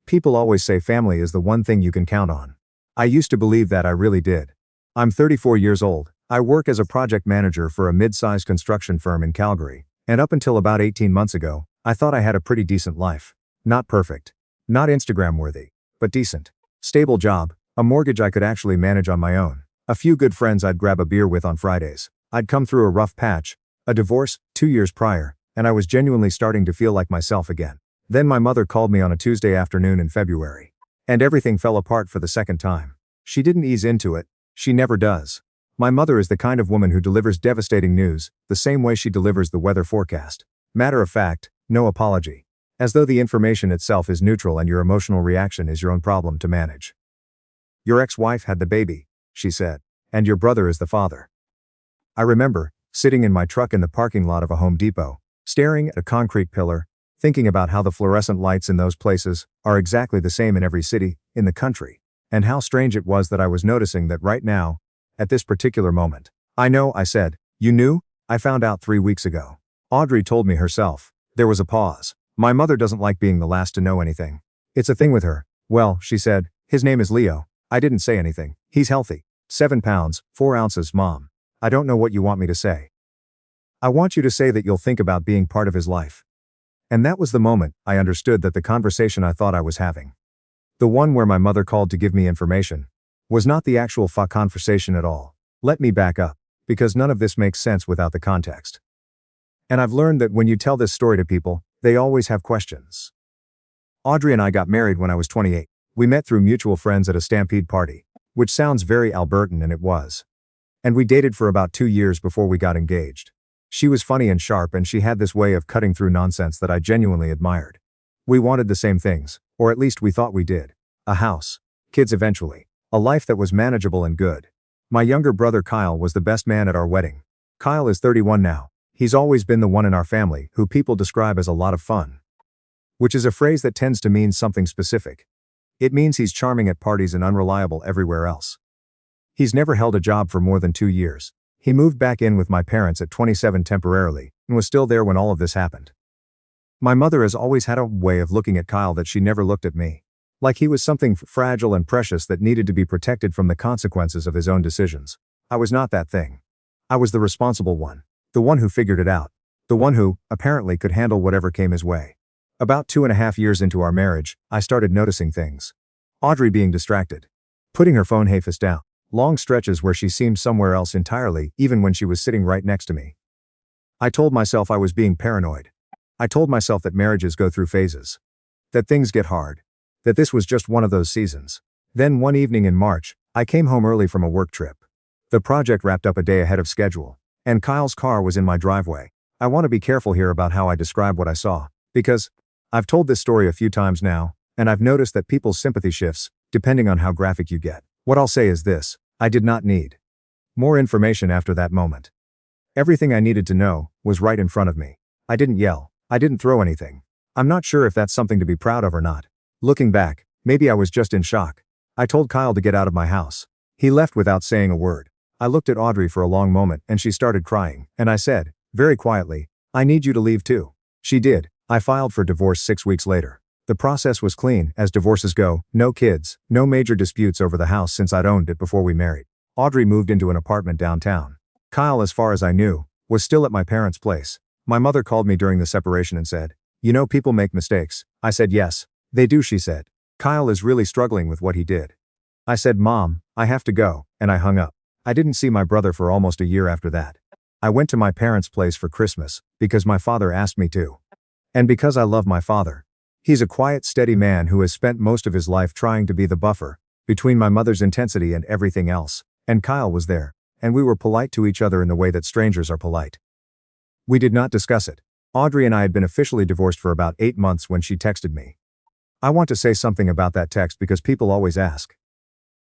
People always say family is the one thing you can count on. I used to believe that, I really did. I'm 34 years old. I work as a project manager for a mid-sized construction firm in Calgary, and up until about 18 months ago, I thought I had a pretty decent life. Not perfect. Not Instagram-worthy. But decent. Stable job, a mortgage I could actually manage on my own, a few good friends I'd grab a beer with on Fridays. I'd come through a rough patch, a divorce, 2 years prior, and I was genuinely starting to feel like myself again. Then my mother called me on a Tuesday afternoon in February. And everything fell apart for the second time. She didn't ease into it. She never does. My mother is the kind of woman who delivers devastating news, the same way she delivers the weather forecast. Matter of fact, no apology. As though the information itself is neutral and your emotional reaction is your own problem to manage. Your ex-wife had the baby, she said, and your brother is the father. I remember, sitting in my truck in the parking lot of a Home Depot, staring at a concrete pillar, thinking about how the fluorescent lights in those places are exactly the same in every city in the country, and how strange it was that I was noticing that right now, at this particular moment. I know, I said. You knew? I found out 3 weeks ago. Audrey told me herself. There was a pause. My mother doesn't like being the last to know anything. It's a thing with her. Well, she said, his name is Leo. I didn't say anything. He's healthy. 7 pounds, 4 ounces, Mom. I don't know what you want me to say. I want you to say that you'll think about being part of his life. And that was the moment I understood that the conversation I thought I was having, the one where my mother called to give me information, was not the actual conversation at all. Let me back up, because none of this makes sense without the context. And I've learned that when you tell this story to people, they always have questions. Audrey and I got married when I was 28. We met through mutual friends at a Stampede party, which sounds very Albertan, and it was. And we dated for about 2 years before we got engaged. She was funny and sharp, and she had this way of cutting through nonsense that I genuinely admired. We wanted the same things, or at least we thought we did. A house. Kids eventually. A life that was manageable and good. My younger brother Kyle was the best man at our wedding. Kyle is 31 now. He's always been the one in our family who people describe as a lot of fun. Which is a phrase that tends to mean something specific. It means he's charming at parties and unreliable everywhere else. He's never held a job for more than 2 years. He moved back in with my parents at 27 temporarily, and was still there when all of this happened. My mother has always had a way of looking at Kyle that she never looked at me. Like he was something fragile and precious that needed to be protected from the consequences of his own decisions. I was not that thing. I was the responsible one. The one who figured it out. The one who, apparently, could handle whatever came his way. About 2.5 years into our marriage, I started noticing things. Audrey being distracted. Putting her phone half down. Long stretches where she seemed somewhere else entirely, even when she was sitting right next to me. I told myself I was being paranoid. I told myself that marriages go through phases. That things get hard. That this was just one of those seasons. Then one evening in March, I came home early from a work trip. The project wrapped up a day ahead of schedule, and Kyle's car was in my driveway. I want to be careful here about how I describe what I saw, because I've told this story a few times now, and I've noticed that people's sympathy shifts, depending on how graphic you get. What I'll say is this: I did not need more information after that moment. Everything I needed to know was right in front of me. I didn't yell. I didn't throw anything. I'm not sure if that's something to be proud of or not. Looking back, maybe I was just in shock. I told Kyle to get out of my house. He left without saying a word. I looked at Audrey for a long moment, and she started crying, and I said, very quietly, I need you to leave too. She did. I filed for divorce 6 weeks later. The process was clean, as divorces go, no kids, no major disputes over the house since I'd owned it before we married. Audrey moved into an apartment downtown. Kyle, as far as I knew, was still at my parents' place. My mother called me during the separation and said, you know, people make mistakes. I said yes, they do, she said. Kyle is really struggling with what he did. I said, Mom, I have to go, and I hung up. I didn't see my brother for almost a year after that. I went to my parents' place for Christmas, because my father asked me to. And because I love my father. He's a quiet, steady man who has spent most of his life trying to be the buffer between my mother's intensity and everything else, and Kyle was there, and we were polite to each other in the way that strangers are polite. We did not discuss it. Audrey and I had been officially divorced for about 8 months when she texted me. I want to say something about that text because people always ask.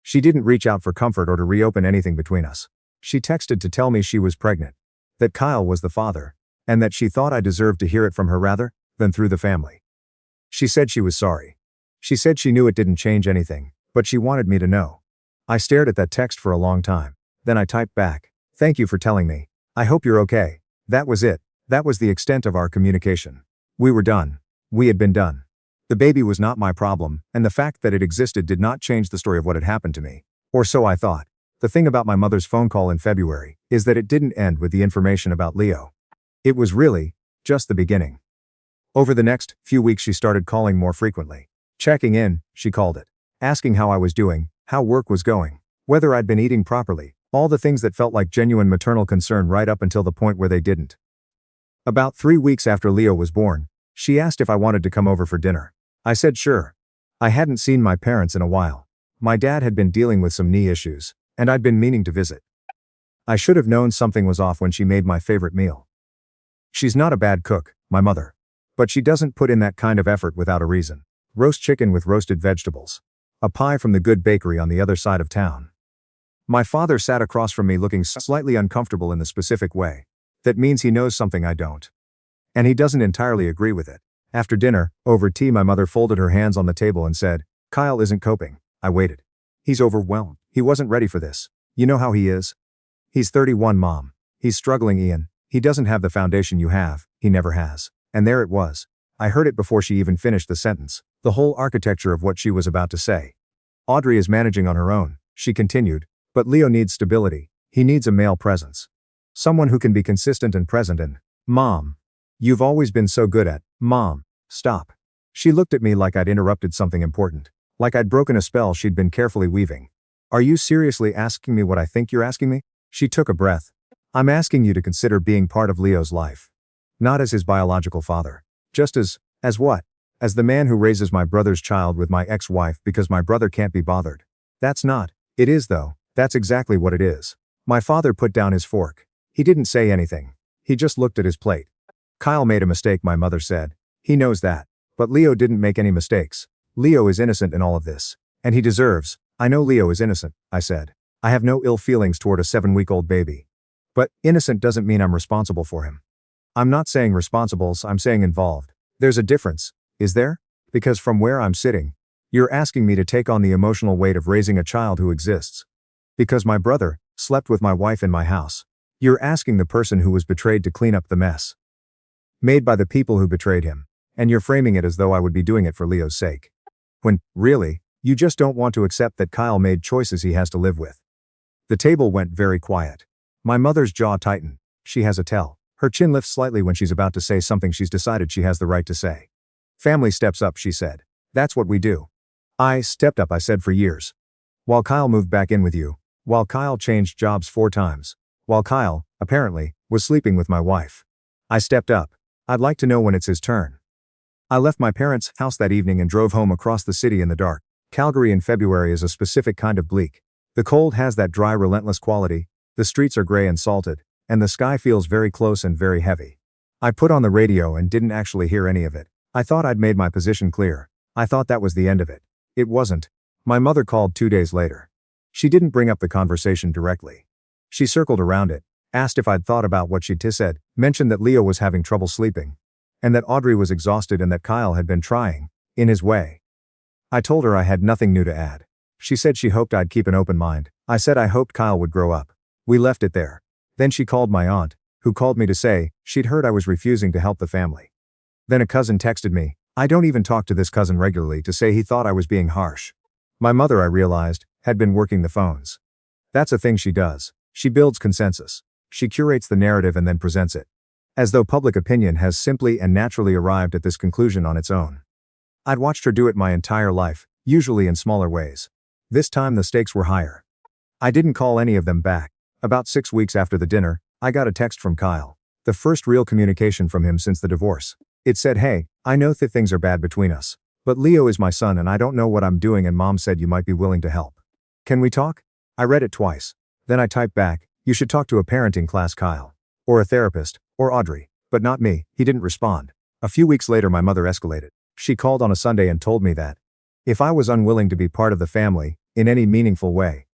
She didn't reach out for comfort or to reopen anything between us. She texted to tell me she was pregnant, that Kyle was the father, and that she thought I deserved to hear it from her rather than through the family. She said she was sorry. She said she knew it didn't change anything, but she wanted me to know. I stared at that text for a long time. Then I typed back, thank you for telling me. I hope you're okay. That was it. That was the extent of our communication. We were done. We had been done. The baby was not my problem, and the fact that it existed did not change the story of what had happened to me. Or so I thought. The thing about my mother's phone call in February is that it didn't end with the information about Leo. It was really just the beginning. Over the next few weeks she started calling more frequently. Checking in, she called it. Asking how I was doing, how work was going, whether I'd been eating properly, all the things that felt like genuine maternal concern right up until the point where they didn't. About 3 weeks after Leo was born, she asked if I wanted to come over for dinner. I said sure. I hadn't seen my parents in a while. My dad had been dealing with some knee issues, and I'd been meaning to visit. I should have known something was off when she made my favorite meal. She's not a bad cook, my mother. But she doesn't put in that kind of effort without a reason. Roast chicken with roasted vegetables. A pie from the good bakery on the other side of town. My father sat across from me looking slightly uncomfortable in the specific way. That means he knows something I don't. And he doesn't entirely agree with it. After dinner, over tea, my mother folded her hands on the table and said, "Kyle isn't coping." I waited. "He's overwhelmed. He wasn't ready for this. You know how he is. He's 31, Mom. He's struggling, Ian. He doesn't have the foundation you have. He never has." And there it was. I heard it before she even finished the sentence. The whole architecture of what she was about to say. "Audrey is managing on her own," she continued, "but Leo needs stability. He needs a male presence. Someone who can be consistent and present and, Mom. You've always been so good at, Mom. Stop." She looked at me like I'd interrupted something important. Like I'd broken a spell she'd been carefully weaving. "Are you seriously asking me what I think you're asking me?" She took a breath. "I'm asking you to consider being part of Leo's life. Not as his biological father. Just as what? As the man who raises my brother's child with my ex-wife because my brother can't be bothered. That's not. It is though. That's exactly what it is." My father put down his fork. He didn't say anything. He just looked at his plate. "Kyle made a mistake," my mother said. "He knows that. But Leo didn't make any mistakes. Leo is innocent in all of this. And he deserves." "I know Leo is innocent," I said. "I have no ill feelings toward a 7-week-old baby. But innocent doesn't mean I'm responsible for him. I'm not saying responsibles, I'm saying involved. There's a difference, is there? Because from where I'm sitting, you're asking me to take on the emotional weight of raising a child who exists. Because my brother slept with my wife in my house. You're asking the person who was betrayed to clean up the mess made by the people who betrayed him. And you're framing it as though I would be doing it for Leo's sake. When, really, you just don't want to accept that Kyle made choices he has to live with." The table went very quiet. My mother's jaw tightened. She has a tell. Her chin lifts slightly when she's about to say something she's decided she has the right to say. "Family steps up," she said. "That's what we do." I stepped up, I said, for years. While Kyle moved back in with you. While Kyle changed jobs 4 times. While Kyle, apparently, was sleeping with my wife. I stepped up. I'd like to know when it's his turn. I left my parents' house that evening and drove home across the city in the dark. Calgary in February is a specific kind of bleak. The cold has that dry, relentless quality, the streets are gray and salted, and the sky feels very close and very heavy. I put on the radio and didn't actually hear any of it. I thought I'd made my position clear. I thought that was the end of it. It wasn't. My mother called 2 days later. She didn't bring up the conversation directly. She circled around it, asked if I'd thought about what she'd said, mentioned that Leo was having trouble sleeping, and that Audrey was exhausted and that Kyle had been trying, in his way. I told her I had nothing new to add. She said she hoped I'd keep an open mind. I said I hoped Kyle would grow up. We left it there. Then she called my aunt, who called me to say she'd heard I was refusing to help the family. Then a cousin texted me. I don't even talk to this cousin regularly, to say he thought I was being harsh. My mother, I realized, had been working the phones. That's a thing she does. She builds consensus. She curates the narrative and then presents it. As though public opinion has simply and naturally arrived at this conclusion on its own. I'd watched her do it my entire life, usually in smaller ways. This time the stakes were higher. I didn't call any of them back. About 6 weeks after the dinner, I got a text from Kyle. The first real communication from him since the divorce. It said, "Hey, I know that things are bad between us. But Leo is my son and I don't know what I'm doing and Mom said you might be willing to help. Can we talk?" I read it twice. Then I typed back, "You should talk to a parenting class, Kyle. Or a therapist, or Audrey. But not me." He didn't respond. A few weeks later my mother escalated. She called on a Sunday and told me that if I was unwilling to be part of the family, in any meaningful way,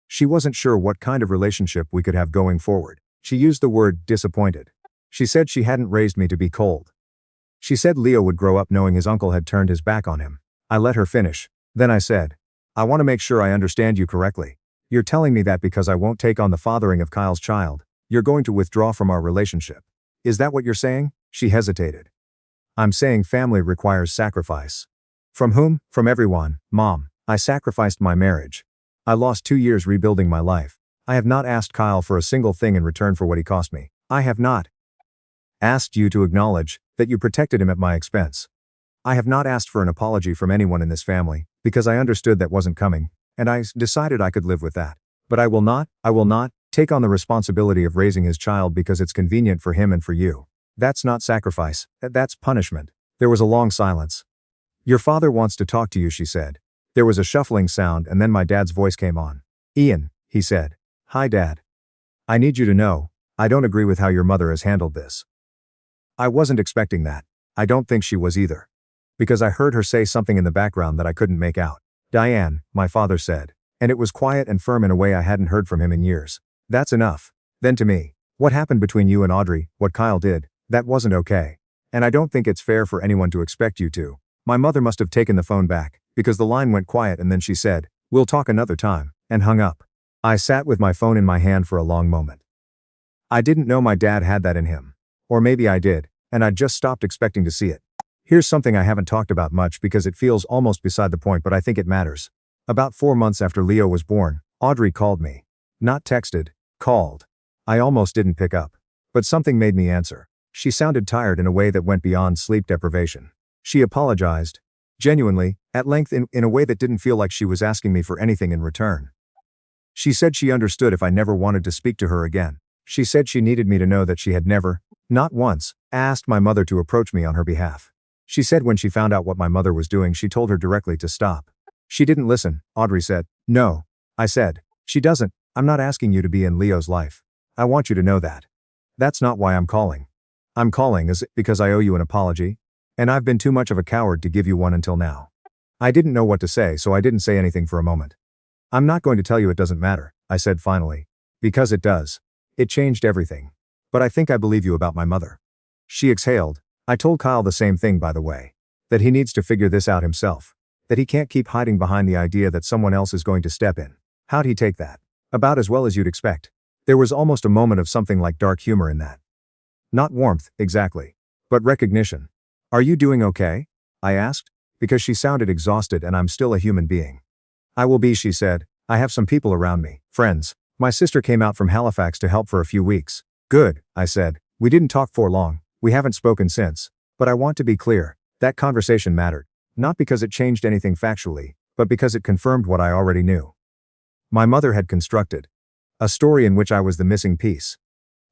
she wasn't sure what kind of relationship we could have going forward. She used the word disappointed. She said she hadn't raised me to be cold. She said Leo would grow up knowing his uncle had turned his back on him. I let her finish. Then I said, "I want to make sure I understand you correctly. You're telling me that because I won't take on the fathering of Kyle's child, you're going to withdraw from our relationship. Is that what you're saying?" She hesitated. "I'm saying family requires sacrifice. From whom? From everyone, Mom. I sacrificed my marriage. I lost 2 years rebuilding my life. I have not asked Kyle for a single thing in return for what he cost me. I have not asked you to acknowledge that you protected him at my expense. I have not asked for an apology from anyone in this family, because I understood that wasn't coming, and I decided I could live with that. But I will not take on the responsibility of raising his child because it's convenient for him and for you. That's not sacrifice, that's punishment. There was a long silence. Your father wants to talk to you, she said. There was a shuffling sound and then my dad's voice came on. Ian, he said. Hi, Dad. I need you to know, I don't agree with how your mother has handled this. I wasn't expecting that. I don't think she was either. Because I heard her say something in the background that I couldn't make out. Diane, my father said. And it was quiet and firm in a way I hadn't heard from him in years. That's enough. Then to me, what happened between you and Audrey, what Kyle did, that wasn't okay. And I don't think it's fair for anyone to expect you to. My mother must have taken the phone back, because the line went quiet and then she said, we'll talk another time, and hung up. I sat with my phone in my hand for a long moment. I didn't know my dad had that in him. Or maybe I did, and I'd just stopped expecting to see it. Here's something I haven't talked about much because it feels almost beside the point, but I think it matters. About 4 months after Leo was born, Audrey called me. Not texted, called. I almost didn't pick up. But something made me answer. She sounded tired in a way that went beyond sleep deprivation. She apologized. Genuinely, at length in a way that didn't feel like she was asking me for anything in return. She said she understood if I never wanted to speak to her again. She said she needed me to know that she had never, not once, asked my mother to approach me on her behalf. She said when she found out what my mother was doing, she told her directly to stop. She didn't listen, Audrey said. No. I said. She doesn't. I'm not asking you to be in Leo's life. I want you to know that. That's not why I'm calling. I'm calling because I owe you an apology. And I've been too much of a coward to give you one until now. I didn't know what to say, so I didn't say anything for a moment. I'm not going to tell you it doesn't matter, I said finally. Because it does. It changed everything. But I think I believe you about my mother. She exhaled. I told Kyle the same thing, by the way. That he needs to figure this out himself. That he can't keep hiding behind the idea that someone else is going to step in. How'd he take that? About as well as you'd expect. There was almost a moment of something like dark humor in that. Not warmth, exactly. But recognition. Are you doing okay? I asked. Because she sounded exhausted and I'm still a human being. I will be, she said. I have some people around me. Friends. My sister came out from Halifax to help for a few weeks. Good, I said. We didn't talk for long. We haven't spoken since. But I want to be clear. That conversation mattered. Not because it changed anything factually, but because it confirmed what I already knew. My mother had constructed a story in which I was the missing piece.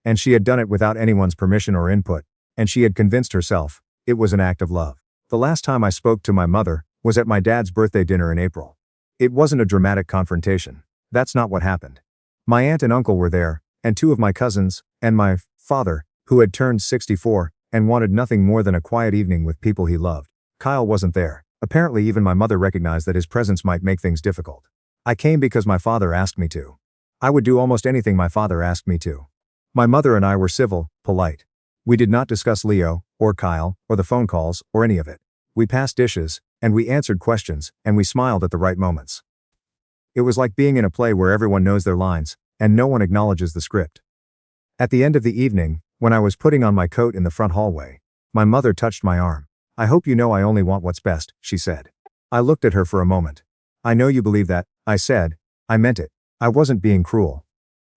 And she had done it without anyone's permission or input, and she had convinced herself it was an act of love. The last time I spoke to my mother was at my dad's birthday dinner in April. It wasn't a dramatic confrontation. That's not what happened. My aunt and uncle were there, and 2 of my cousins, and my father, who had turned 64, and wanted nothing more than a quiet evening with people he loved. Kyle wasn't there. Apparently even my mother recognized that his presence might make things difficult. I came because my father asked me to. I would do almost anything my father asked me to. My mother and I were civil, polite. We did not discuss Leo, or Kyle, or the phone calls, or any of it. We passed dishes, and we answered questions, and we smiled at the right moments. It was like being in a play where everyone knows their lines, and no one acknowledges the script. At the end of the evening, when I was putting on my coat in the front hallway, my mother touched my arm. I hope you know I only want what's best, she said. I looked at her for a moment. I know you believe that, I said. I meant it. I wasn't being cruel.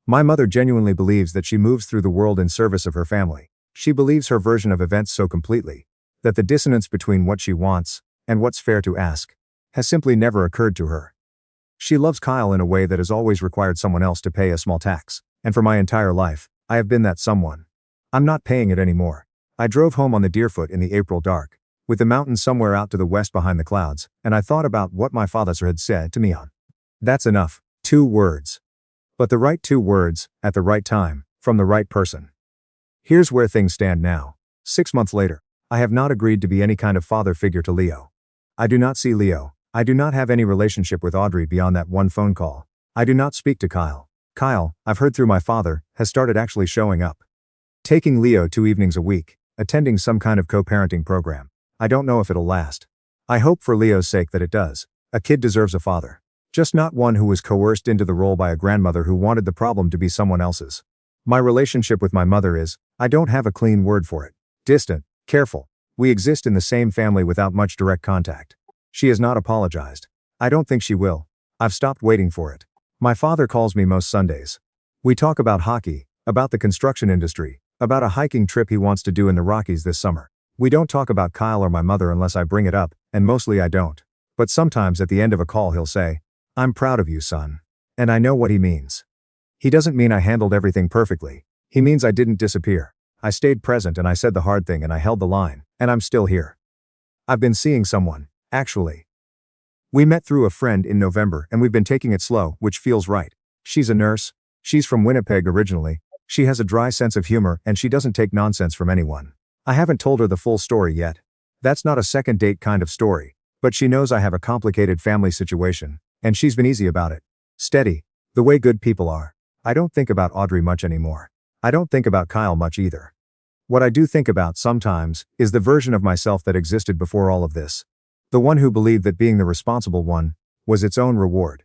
My mother genuinely believes that she moves through the world in service of her family. She believes her version of events so completely that the dissonance between what she wants and what's fair to ask has simply never occurred to her. She loves Kyle in a way that has always required someone else to pay a small tax, and for my entire life, I have been that someone. I'm not paying it anymore. I drove home on the Deerfoot in the April dark, with the mountains somewhere out to the west behind the clouds, and I thought about what my father had said to me on. That's enough. 2 words. But the right 2 words, at the right time, from the right person. Here's where things stand now. 6 months later, I have not agreed to be any kind of father figure to Leo. I do not see Leo. I do not have any relationship with Audrey beyond that one phone call. I do not speak to Kyle. Kyle, I've heard through my father, has started actually showing up. Taking Leo 2 evenings a week, attending some kind of co-parenting program. I don't know if it'll last. I hope for Leo's sake that it does. A kid deserves a father. Just not one who was coerced into the role by a grandmother who wanted the problem to be someone else's. My relationship with my mother is, I don't have a clean word for it. Distant, careful. We exist in the same family without much direct contact. She has not apologized. I don't think she will. I've stopped waiting for it. My father calls me most Sundays. We talk about hockey, about the construction industry, about a hiking trip he wants to do in the Rockies this summer. We don't talk about Kyle or my mother unless I bring it up, and mostly I don't. But sometimes at the end of a call he'll say, "I'm proud of you, son." And I know what he means. He doesn't mean I handled everything perfectly. He means I didn't disappear. I stayed present and I said the hard thing and I held the line, and I'm still here. I've been seeing someone, actually. We met through a friend in November and we've been taking it slow, which feels right. She's a nurse. She's from Winnipeg originally. She has a dry sense of humor and she doesn't take nonsense from anyone. I haven't told her the full story yet. That's not a second date kind of story, but she knows I have a complicated family situation, and she's been easy about it. Steady, the way good people are. I don't think about Audrey much anymore. I don't think about Kyle much either. What I do think about sometimes is the version of myself that existed before all of this. The one who believed that being the responsible one was its own reward.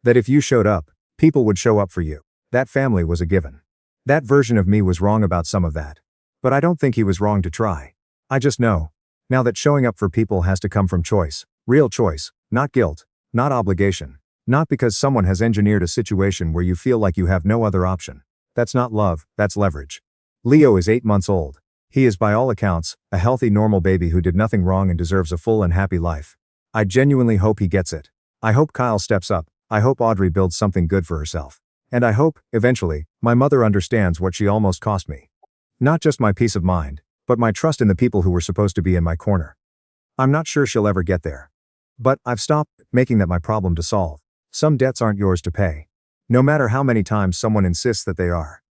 That if you showed up, people would show up for you. That family was a given. That version of me was wrong about some of that. But I don't think he was wrong to try. I just know now that showing up for people has to come from choice, real choice, not guilt, not obligation, not because someone has engineered a situation where you feel like you have no other option. That's not love, that's leverage. Leo is 8 months old. He is by all accounts a healthy normal baby who did nothing wrong and deserves a full and happy life. I genuinely hope he gets it. I hope Kyle steps up. I hope Audrey builds something good for herself. And I hope, eventually, my mother understands what she almost cost me. Not just my peace of mind, but my trust in the people who were supposed to be in my corner. I'm not sure she'll ever get there. But I've stopped making that my problem to solve. Some debts aren't yours to pay. No matter how many times someone insists that they are.